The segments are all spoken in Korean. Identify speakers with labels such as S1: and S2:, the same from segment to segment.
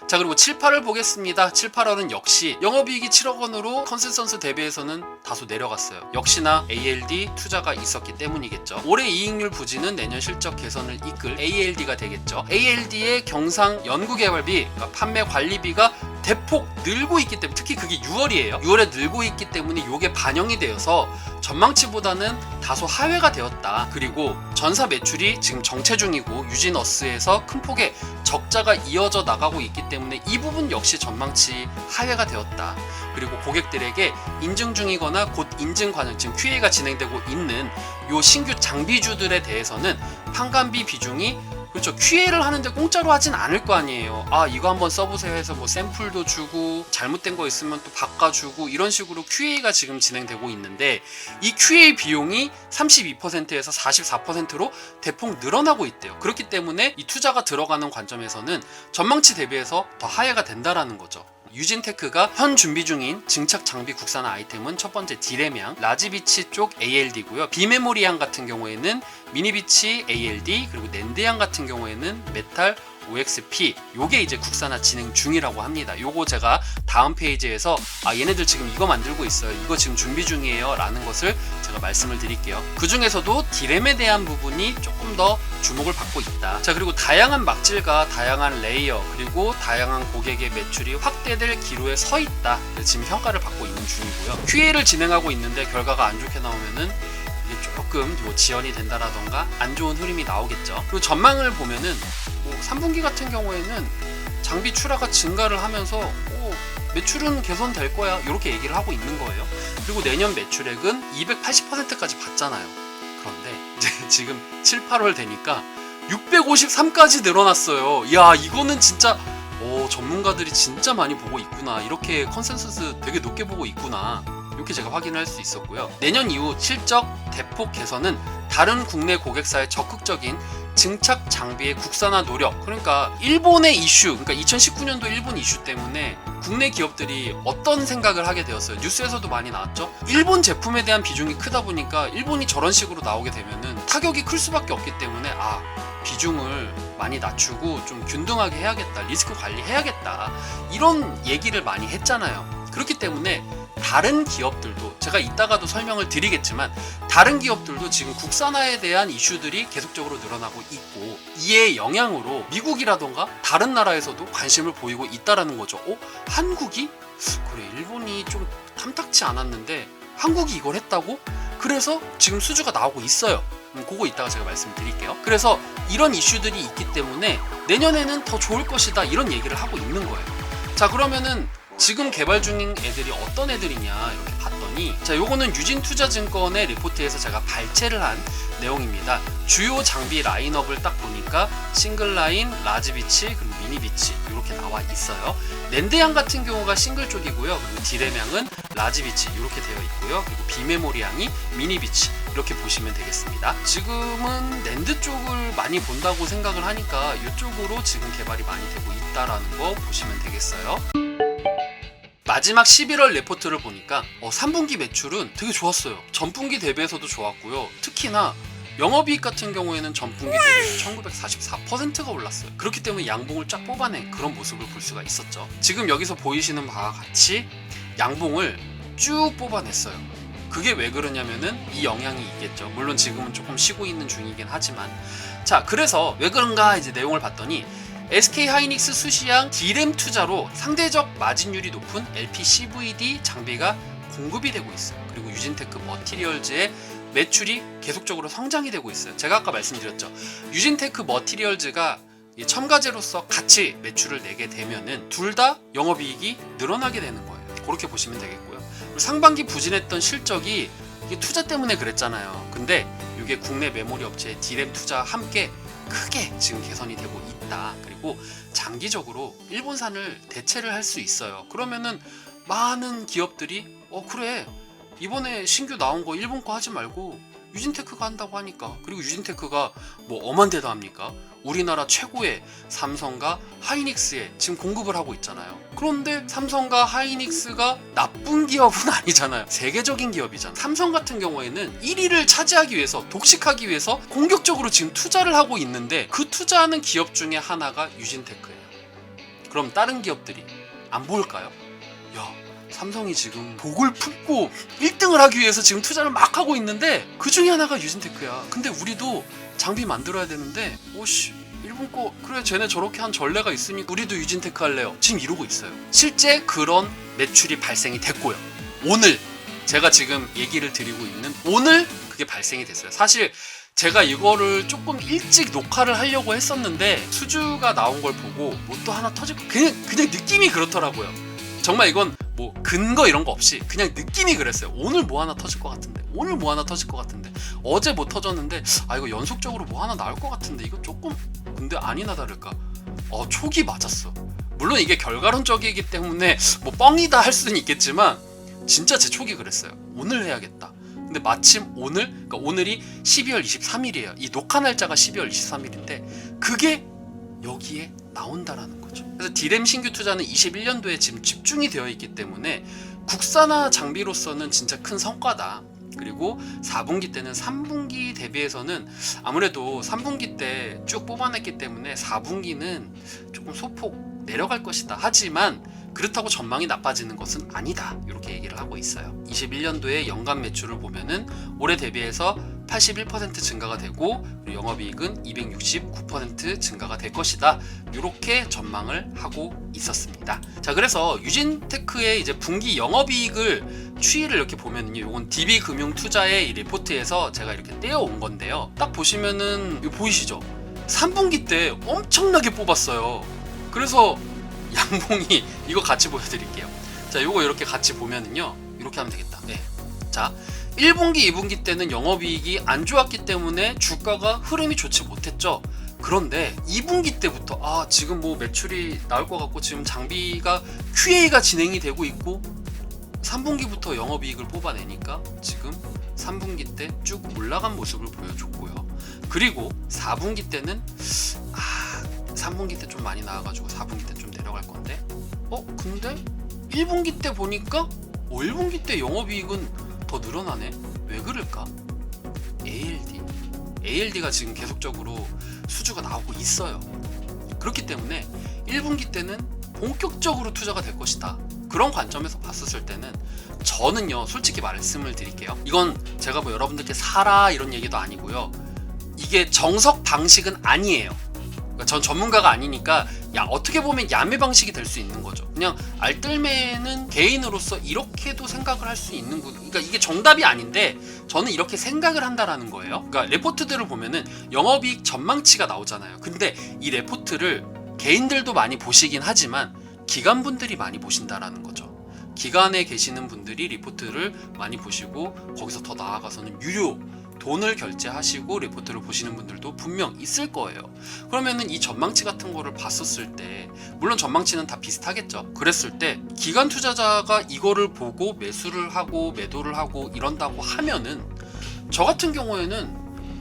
S1: 자, 그리고 7, 8월 보겠습니다. 7, 8월은 역시 영업이익이 7억 원으로 컨센서스 대비해서는 다소 내려갔어요. 역시나 ALD 투자가 있었기 때문이겠죠. 올해 이익률 부진은 내년 실적 개선을 이끌 ALD가 되겠죠. ALD의 경상 연구개발비, 그러니까 판매 관리비가 대폭 늘고 있기 때문에, 특히 그게 6월이에요. 6월에 늘고 있기 때문에 이게 반영이 되어서 전망치보다는 다소 하회가 되었다. 그리고 전사 매출이 지금 정체 중이고 유진어스에서 큰 폭의 적자가 이어져 나가고 있기 때문에 이 부분 역시 전망치 하회가 되었다. 그리고 고객들에게 인증 중이거나 곧 인증 과정, 지금 QA가 진행되고 있는 요 신규 장비주들에 대해서는 판관비 비중이, 그렇죠, QA를 하는데 공짜로 하진 않을 거 아니에요. 아, 이거 한번 써보세요 해서 뭐 샘플도 주고 잘못된 거 있으면 또 바꿔주고 이런 식으로 QA가 지금 진행되고 있는데, 이 QA 비용이 32%에서 44%로 대폭 늘어나고 있대요. 그렇기 때문에 이 투자가 들어가는 관점에서는 전망치 대비해서 더 하회가 된다라는 거죠. 유진테크가 현 준비 중인 증착 장비 국산화 아이템은 첫 번째 디램양, 라지비치 쪽 ALD고요. 비메모리양 같은 경우에는 미니비치 ALD, 그리고 낸드양 같은 경우에는 메탈 OXP, 요게 이제 국산화 진행 중이라고 합니다. 요거 제가 다음 페이지에서 얘네들 지금 이거 만들고 있어요, 이거 지금 준비 중이에요 라는 것을 제가 말씀을 드릴게요. 그 중에서도 디램에 대한 부분이 조금 더 주목을 받고 있다. 자, 그리고 다양한 막질과 다양한 레이어, 그리고 다양한 고객의 매출이 확대될 기로에 서 있다. 지금 평가를 받고 있는 중이고요. QA를 진행하고 있는데 결과가 안 좋게 나오면은 조금 뭐 지연이 된다라던가 안 좋은 흐름이 나오겠죠. 그리고 전망을 보면은 뭐 3분기 같은 경우에는 장비 출하가 증가를 하면서 매출은 개선될 거야, 이렇게 얘기를 하고 있는 거예요. 그리고 내년 매출액은 280%까지 봤잖아요. 그런데 이제 지금 7, 8월 되니까 653까지 늘어났어요. 이야, 이거는 진짜 전문가들이 진짜 많이 보고 있구나, 이렇게 컨센서스 되게 높게 보고 있구나, 이렇게 제가 확인을 할 수 있었고요. 내년 이후 실적 대폭 개선은 다른 국내 고객사의 적극적인 증착 장비의 국산화 노력, 그러니까 일본의 이슈, 그러니까 2019년도 일본 이슈 때문에 국내 기업들이 어떤 생각을 하게 되었어요. 뉴스에서도 많이 나왔죠. 일본 제품에 대한 비중이 크다 보니까 일본이 저런 식으로 나오게 되면은 타격이 클 수밖에 없기 때문에 비중을 많이 낮추고 좀 균등하게 해야겠다, 리스크 관리해야겠다, 이런 얘기를 많이 했잖아요. 그렇기 때문에 다른 기업들도, 제가 이따가도 설명을 드리겠지만, 다른 기업들도 지금 국산화에 대한 이슈들이 계속적으로 늘어나고 있고, 이에 영향으로 미국이라던가 다른 나라에서도 관심을 보이고 있다라는 거죠. 한국이? 그래, 일본이 좀 탐탁치 않았는데 한국이 이걸 했다고? 그래서 지금 수주가 나오고 있어요. 그거 이따가 제가 말씀드릴게요. 그래서 이런 이슈들이 있기 때문에 내년에는 더 좋을 것이다, 이런 얘기를 하고 있는 거예요. 자, 그러면은 지금 개발 중인 애들이 어떤 애들이냐 이렇게 봤더니, 자, 요거는 유진투자증권의 리포트에서 제가 발췌를 한 내용입니다. 주요 장비 라인업을 딱 보니까 싱글라인, 라지비치, 그리고 미니비치 이렇게 나와 있어요. 낸드양 같은 경우가 싱글 쪽이고요. 그리고 디램양은 라지비치 이렇게 되어 있고요. 그리고 비메모리양이 미니비치, 이렇게 보시면 되겠습니다. 지금은 낸드 쪽을 많이 본다고 생각을 하니까 이쪽으로 지금 개발이 많이 되고 있다라는 거 보시면 되겠어요. 마지막 11월 레포트를 보니까 3분기 매출은 되게 좋았어요. 전분기 대비해서도 좋았고요. 특히나 영업이익 같은 경우에는 전분기 대비 1944%가 올랐어요. 그렇기 때문에 양봉을 쫙 뽑아낸 그런 모습을 볼 수가 있었죠. 지금 여기서 보이시는 바와 같이 양봉을 쭉 뽑아냈어요. 그게 왜 그러냐면은 이 영향이 있겠죠. 물론 지금은 조금 쉬고 있는 중이긴 하지만, 자, 그래서 왜 그런가 이제 내용을 봤더니, SK하이닉스 수시양 디램 투자로 상대적 마진율이 높은 LPCVD 장비가 공급이 되고 있어요. 그리고 유진테크 머티리얼즈의 매출이 계속적으로 성장이 되고 있어요. 제가 아까 말씀드렸죠. 유진테크 머티리얼즈가 첨가제로서 같이 매출을 내게 되면은 둘 다 영업이익이 늘어나게 되는 거예요. 그렇게 보시면 되겠고요. 그리고 상반기 부진했던 실적이 이게 투자 때문에 그랬잖아요. 근데 이게 국내 메모리 업체의 디램 투자와 함께 크게 지금 개선이 되고 있다. 그리고 장기적으로 일본산을 대체를 할 수 있어요. 그러면은 많은 기업들이 그래, 이번에 신규 나온 거 일본 거 하지 말고 유진테크가 한다고 하니까, 그리고 유진테크가 뭐 엄한 데다 합니까? 우리나라 최고의 삼성과 하이닉스에 지금 공급을 하고 있잖아요. 그런데 삼성과 하이닉스가 나쁜 기업은 아니잖아요. 세계적인 기업이잖아요. 삼성 같은 경우에는 1위를 차지하기 위해서, 독식하기 위해서 공격적으로 지금 투자를 하고 있는데, 그 투자하는 기업 중에 하나가 유진테크예요. 그럼 다른 기업들이 안 보일까요? 야, 삼성이 지금 복을 품고 1등을 하기 위해서 지금 투자를 막 하고 있는데 그 중에 하나가 유진테크야. 근데 우리도 장비 만들어야 되는데 오씨 일본 거 그래 쟤네 저렇게 한 전례가 있으니까 우리도 유진테크 할래요. 지금 이러고 있어요. 실제 그런 매출이 발생이 됐고요. 오늘 제가 지금 얘기를 드리고 있는 오늘 그게 발생이 됐어요. 사실 제가 이거를 조금 일찍 녹화를 하려고 했었는데 수주가 나온 걸 보고 뭐 또 하나 터질 거 그냥 느낌이 그렇더라고요. 정말 이건 뭐 근거 이런 거 없이 그냥 느낌이 그랬어요. 오늘 뭐 하나 터질 것 같은데, 오늘 뭐 하나 터질 것 같은데, 어제 뭐 터졌는데 아 이거 연속적으로 뭐 하나 나올 것 같은데 이거 조금 근데 아니나 다를까 촉이 맞았어. 물론 이게 결과론적이기 때문에 뭐 뻥이다 할 수는 있겠지만 진짜 제 촉이 그랬어요. 오늘 해야겠다. 근데 마침 오늘, 그러니까 오늘이 12월 23일이에요. 이 녹화 날짜가 12월 23일인데 그게 여기에 나온다라는 거죠. 그래서 D램 신규 투자는 21년도에 지금 집중이 되어 있기 때문에 국산화 장비로서는 진짜 큰 성과다. 그리고 4분기 때는 3분기 대비해서는 아무래도 3분기 때 쭉 뽑아냈기 때문에 4분기는 조금 소폭 내려갈 것이다. 하지만 그렇다고 전망이 나빠지는 것은 아니다. 이렇게 얘기를 하고 있어요. 21년도에 연간 매출을 보면은 올해 대비해서 81% 증가가 되고 그리고 영업이익은 269% 증가가 될 것이다. 이렇게 전망을 하고 있었습니다. 자, 그래서 유진테크의 이제 분기 영업이익을 추이를 이렇게 보면은요, 이건 DB금융투자의 이 리포트에서 제가 이렇게 떼어온 건데요. 딱 보시면은 이거 보이시죠? 3분기 때 엄청나게 뽑았어요. 그래서 양봉이 이거 같이 보여드릴게요. 자, 이거 이렇게 같이 보면은요, 이렇게 하면 되겠다. 네. 자, 1분기, 2분기 때는 영업이익이 안 좋았기 때문에 주가가 흐름이 좋지 못했죠. 그런데 2분기 때부터 지금 뭐 매출이 나올 것 같고 지금 장비가 QA가 진행이 되고 있고 3분기부터 영업이익을 뽑아내니까 지금 3분기 때 쭉 올라간 모습을 보여줬고요. 그리고 4분기 때는 3분기 때 좀 많이 나와가지고 4분기 때 좀 내려갈 건데 근데 1분기 때 보니까 1분기 때 영업이익은 더 늘어나네. 왜 그럴까? ALD가 지금 계속적으로 수주가 나오고 있어요. 그렇기 때문에 1분기 때는 본격적으로 투자가 될 것이다. 그런 관점에서 봤었을 때는 저는요, 솔직히 말씀을 드릴게요. 이건 제가 뭐 여러분들께 사라 이런 얘기도 아니고요. 이게 정석 방식은 아니에요. 그러니까 전 전문가가 아니니까 어떻게 보면 야매 방식이 될 수 있는 거죠. 그냥 알뜰매는 개인으로서 이렇게도 생각을 할 수 있는 거. 그러니까 이게 정답이 아닌데 저는 이렇게 생각을 한다라는 거예요. 그러니까 레포트들을 보면은 영업이익 전망치가 나오잖아요. 근데 이 레포트를 개인들도 많이 보시긴 하지만 기관분들이 많이 보신다라는 거죠. 기관에 계시는 분들이 리포트를 많이 보시고 거기서 더 나아가서는 유료 돈을 결제하시고 리포트를 보시는 분들도 분명 있을 거예요. 그러면은 이 전망치 같은 거를 봤었을 때, 물론 전망치는 다 비슷하겠죠. 그랬을 때 기관 투자자가 이거를 보고 매수를 하고 매도를 하고 이런다고 하면은 저 같은 경우에는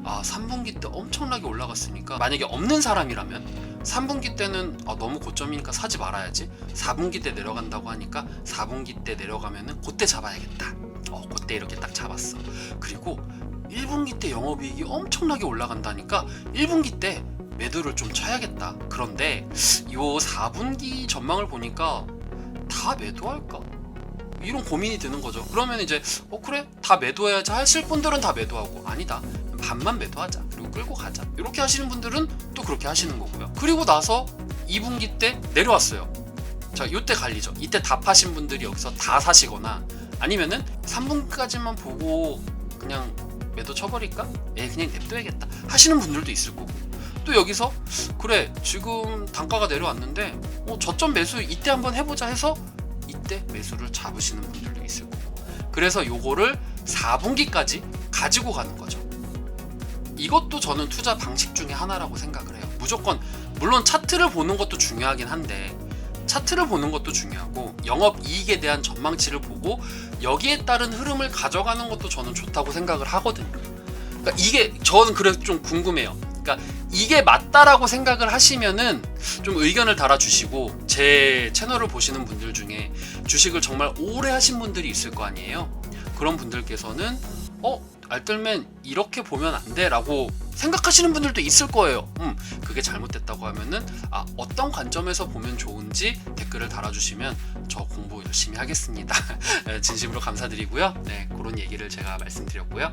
S1: 3분기 때 엄청나게 올라갔으니까 만약에 없는 사람이라면 3분기 때는 너무 고점이니까 사지 말아야지. 4분기 때 내려간다고 하니까 4분기 때 내려가면은 그때 잡아야겠다. 그때 이렇게 딱 잡았어. 그리고 1분기 때 영업이익이 엄청나게 올라간다니까 1분기 때 매도를 좀 쳐야겠다. 그런데 이 4분기 전망을 보니까 다 매도할까? 이런 고민이 드는 거죠. 그러면 이제 그래 다 매도해야지 하실 분들은 다 매도하고, 아니다 반만 매도하자 그리고 끌고 가자 이렇게 하시는 분들은 또 그렇게 하시는 거고요. 그리고 나서 2분기 때 내려왔어요. 자, 이때 갈리죠. 이때 다 파신 분들이 여기서 다 사시거나 아니면은 3분까지만 보고 그냥 매도 쳐버릴까? 그냥 냅둬야겠다 하시는 분들도 있을 거고, 또 여기서 그래 지금 단가가 내려왔는데 저점 매수 이때 한번 해보자 해서 이때 매수를 잡으시는 분들도 있을 거고, 그래서 요거를 4분기까지 가지고 가는 거죠. 이것도 저는 투자 방식 중에 하나라고 생각을 해요. 무조건 물론 차트를 보는 것도 중요하긴 한데 차트를 보는 것도 중요하고 영업이익에 대한 전망치를 보고 여기에 따른 흐름을 가져가는 것도 저는 좋다고 생각을 하거든요. 그러니까 이게 저는 그래서 좀 궁금해요. 그러니까 이게 맞다라고 생각을 하시면은 좀 의견을 달아주시고, 제 채널을 보시는 분들 중에 주식을 정말 오래 하신 분들이 있을 거 아니에요. 그런 분들께서는 알뜰맨 이렇게 보면 안 돼 라고 생각하시는 분들도 있을 거예요. 그게 잘못됐다고 하면은 어떤 관점에서 보면 좋은지 댓글을 달아주시면 저 공부 열심히 하겠습니다. 진심으로 감사드리고요. 네, 그런 얘기를 제가 말씀드렸고요.